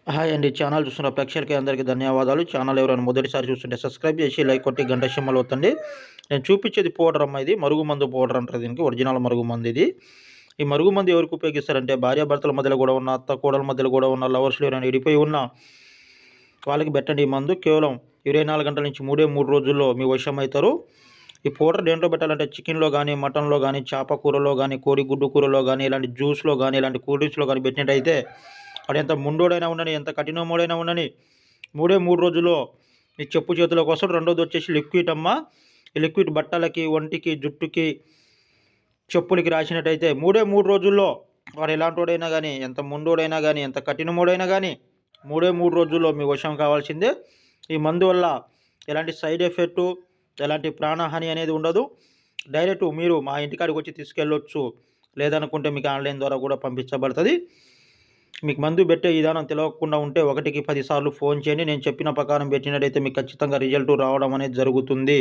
Hi అండి. Channel చూస్తున్న ప్రేక్షకులకి అందరికీ ధన్యవాదాలు. ఛానల్ ఎవరైనా మొదటిసారి చూస్తుంటే సబ్స్క్రైబ్ చేసి, లైక్ కొట్టి గంట సింబల్ ఒత్తండి. నేను చూపించేది పౌడర్ అమ్మ, ఇది మరుగుమందు పౌడర్ అంటారు దీనికి. ఒరిజినల్ మరుగుమందు ఇది. ఈ మరుగుమందు ఎవరికి ఉపయోగిస్తారంటే భార్యాభర్తల మధ్యలో గొడవ ఉన్న, అత్త కోడల మధ్యలో గొడవ ఉన్న, లవర్స్‌లో ఎవరైనా విడిపోయి ఉన్న వాళ్ళకి పెట్టండి ఈ మందు. కేవలం 24 గంటల నుంచి 3 రోజుల్లో మీ వశమవుతారు. ఈ పౌడర్ దేంట్లో పెట్టాలంటే చికెన్‌లో గానీ, మటన్‌లో గానీ, చేప కూరలో గానీ, కోడిగుడ్డు కూరలో గానీ, ఇలాంటి జ్యూస్‌లో గానీ, ఇలాంటి కూల్ డ్రింక్స్‌లో గానీ పెట్టినట్టయితే వాడు ఎంత మొండోడైనా ఉండని, ఎంత కఠినమోడైనా ఉండని 3 రోజుల్లో మీ చెప్పు చేతిలోకి వస్తాడు. రెండోదొచ్చేసి లిక్విడ్ అమ్మ. ఈ లిక్విడ్ బట్టలకి, ఒంటికి, జుట్టుకి, చెప్పులకి రాసినట్టయితే 3 రోజుల్లో వాడు ఎలాంటోడైనా గానీ, ఎంత మొండోడైనా గానీ, ఎంత కఠినమోడైనా గానీ 3 రోజుల్లో మీ వశం కావాల్సిందే. ఈ మందు వల్ల ఎలాంటి సైడ్ ఎఫెక్టు, ఎలాంటి ప్రాణహాని అనేది ఉండదు. డైరెక్ట్ మీరు మా ఇంటికాడికి వచ్చి తీసుకెళ్ళొచ్చు. లేదనుకుంటే మీకు ఆన్‌లైన్ ద్వారా కూడా పంపించబడతది. మీకు మందు పెట్టే విధానం తెలవకుండా ఉంటే 1కి 10 సార్లు ఫోన్ చేయండి. నేను చెప్పిన ప్రకారం పెట్టినట్టయితే మీకు ఖచ్చితంగా రిజల్ట్ రావడం అనేది జరుగుతుంది.